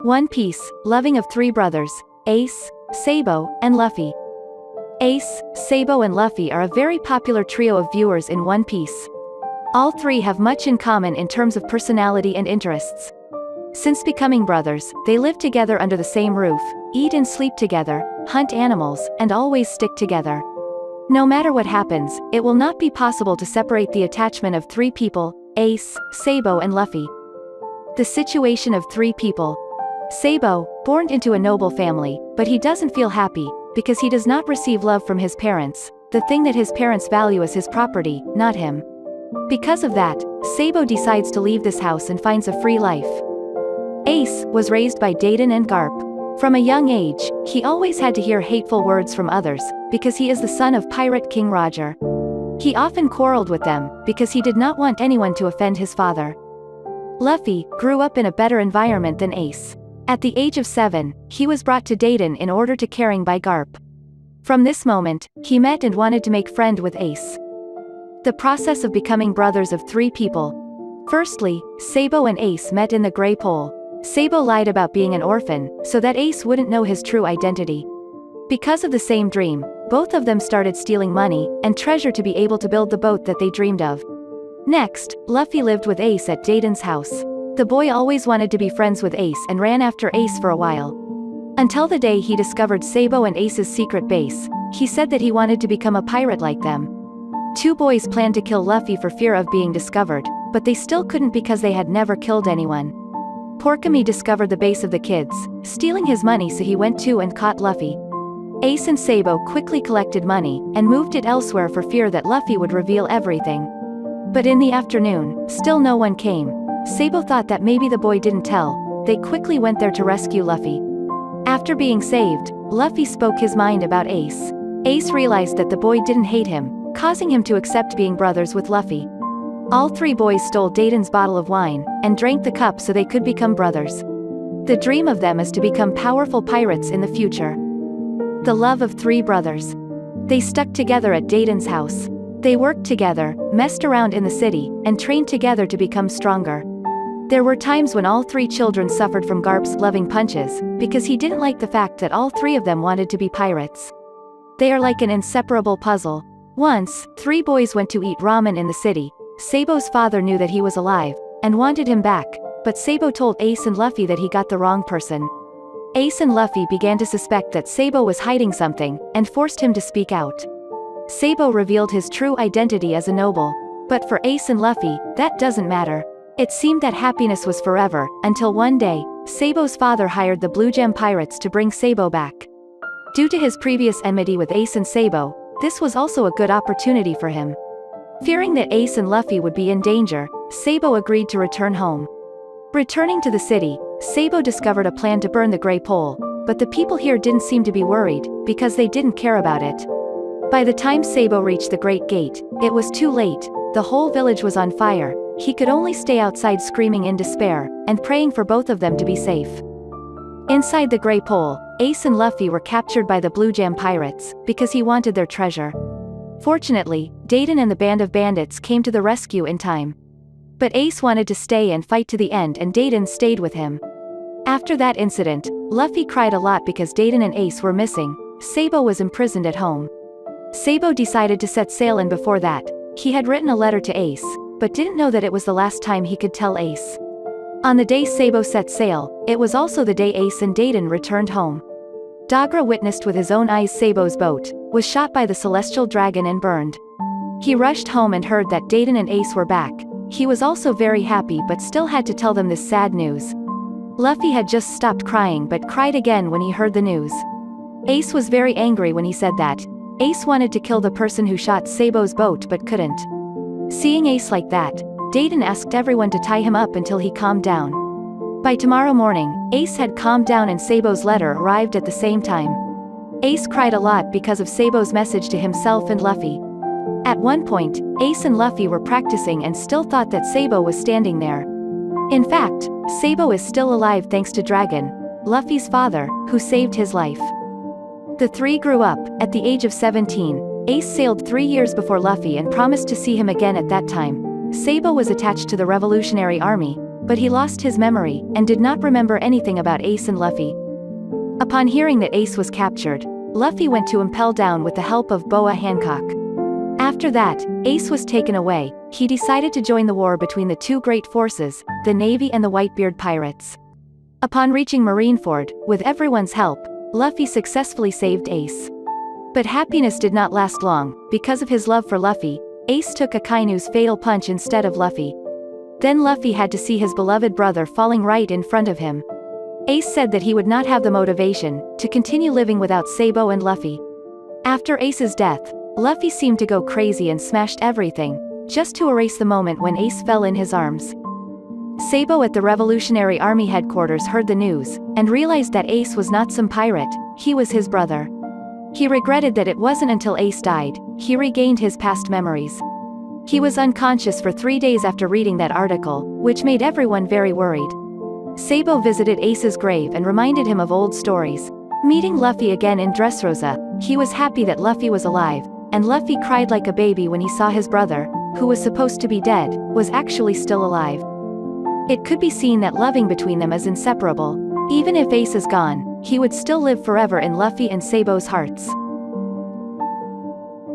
One Piece, loving of three brothers, Ace, Sabo, and Luffy. Ace, Sabo and Luffy are a very popular trio of viewers in One Piece. All three have much in common in terms of personality and interests. Since becoming brothers, they live together under the same roof, eat and sleep together, hunt animals, and always stick together. No matter what happens, it will not be possible to separate the attachment of three people, Ace, Sabo and Luffy. The situation of three people. Sabo, born into a noble family, but he doesn't feel happy, because he does not receive love from his parents. The thing that his parents value is his property, not him. Because of that, Sabo decides to leave this house and finds a free life. Ace was raised by Deiden and Garp. From a young age, he always had to hear hateful words from others, because he is the son of Pirate King Roger. He often quarreled with them, because he did not want anyone to offend his father. Luffy grew up in a better environment than Ace. At the age of 7, he was brought to Deiden in order to caring by Garp. From this moment, he met and wanted to make friend with Ace. The process of becoming brothers of three people. Firstly, Sabo and Ace met in the Grey Pole. Sabo lied about being an orphan, so that Ace wouldn't know his true identity. Because of the same dream, both of them started stealing money and treasure to be able to build the boat that they dreamed of. Next, Luffy lived with Ace at Deiden's house. The boy always wanted to be friends with Ace and ran after Ace for a while. Until the day he discovered Sabo and Ace's secret base. He said that he wanted to become a pirate like them. Two boys planned to kill Luffy for fear of being discovered, but they still couldn't because they had never killed anyone. Porkami discovered the base of the kids, stealing his money, so he went too and caught Luffy. Ace and Sabo quickly collected money and moved it elsewhere for fear that Luffy would reveal everything. But in the afternoon, still no one came. Sabo thought that maybe the boy didn't tell. They quickly went there to rescue Luffy. After being saved, Luffy spoke his mind about Ace. Ace realized that the boy didn't hate him, causing him to accept being brothers with Luffy. All three boys stole Deiden's bottle of wine and drank the cup so they could become brothers. The dream of them is to become powerful pirates in the future. The love of three brothers. They stuck together at Deiden's house. They worked together, messed around in the city, and trained together to become stronger. There were times when all three children suffered from Garp's loving punches, because he didn't like the fact that all three of them wanted to be pirates. They are like an inseparable puzzle. Once, three boys went to eat ramen in the city. Sabo's father knew that he was alive, and wanted him back, but Sabo told Ace and Luffy that he got the wrong person. Ace and Luffy began to suspect that Sabo was hiding something, and forced him to speak out. Sabo revealed his true identity as a noble. But for Ace and Luffy, that doesn't matter. It seemed that happiness was forever, until one day, Sabo's father hired the Blue Gem Pirates to bring Sabo back. Due to his previous enmity with Ace and Sabo, this was also a good opportunity for him. Fearing that Ace and Luffy would be in danger, Sabo agreed to return home. Returning to the city, Sabo discovered a plan to burn the Grey Pole, but the people here didn't seem to be worried, because they didn't care about it. By the time Sabo reached the Great Gate, it was too late. The whole village was on fire. He could only stay outside screaming in despair, and praying for both of them to be safe. Inside the Grey Pole, Ace and Luffy were captured by the Blue Gem Pirates, because he wanted their treasure. Fortunately, Deiden and the band of bandits came to the rescue in time. But Ace wanted to stay and fight to the end, and Deiden stayed with him. After that incident, Luffy cried a lot because Deiden and Ace were missing. Sabo was imprisoned at home. Sabo decided to set sail, and before that, he had written a letter to Ace, but didn't know that it was the last time he could tell Ace. On the day Sabo set sail, it was also the day Ace and Deiden returned home. Dagra witnessed with his own eyes Sabo's boat was shot by the celestial dragon and burned. He rushed home and heard that Deiden and Ace were back. He was also very happy, but still had to tell them this sad news. Luffy had just stopped crying but cried again when he heard the news. Ace was very angry when he said that. Ace wanted to kill the person who shot Sabo's boat but couldn't. Seeing Ace like that, Deiden asked everyone to tie him up until he calmed down. By tomorrow morning, Ace had calmed down and Sabo's letter arrived at the same time. Ace cried a lot because of Sabo's message to himself and Luffy. At one point, Ace and Luffy were practicing and still thought that Sabo was standing there. In fact, Sabo is still alive thanks to Dragon, Luffy's father, who saved his life. The three grew up. At the age of 17, Ace sailed 3 years before Luffy and promised to see him again at that time. Sabo was attached to the Revolutionary Army, but he lost his memory, and did not remember anything about Ace and Luffy. Upon hearing that Ace was captured, Luffy went to impel down with the help of Boa Hancock. After that, Ace was taken away. He decided to join the war between the two great forces, the Navy and the Whitebeard pirates. Upon reaching Marineford, with everyone's help, Luffy successfully saved Ace. But happiness did not last long. Because of his love for Luffy, Ace took Akainu's fatal punch instead of Luffy. Then Luffy had to see his beloved brother falling right in front of him. Ace said that he would not have the motivation to continue living without Sabo and Luffy. After Ace's death, Luffy seemed to go crazy and smashed everything, just to erase the moment when Ace fell in his arms. Sabo at the Revolutionary Army headquarters heard the news, and realized that Ace was not some pirate, he was his brother. He regretted that it wasn't until Ace died, he regained his past memories. He was unconscious for 3 days after reading that article, which made everyone very worried. Sabo visited Ace's grave and reminded him of old stories. Meeting Luffy again in Dressrosa, he was happy that Luffy was alive, and Luffy cried like a baby when he saw his brother, who was supposed to be dead, was actually still alive. It could be seen that loving between them is inseparable. Even if Ace is gone, he would still live forever in Luffy and Sabo's hearts.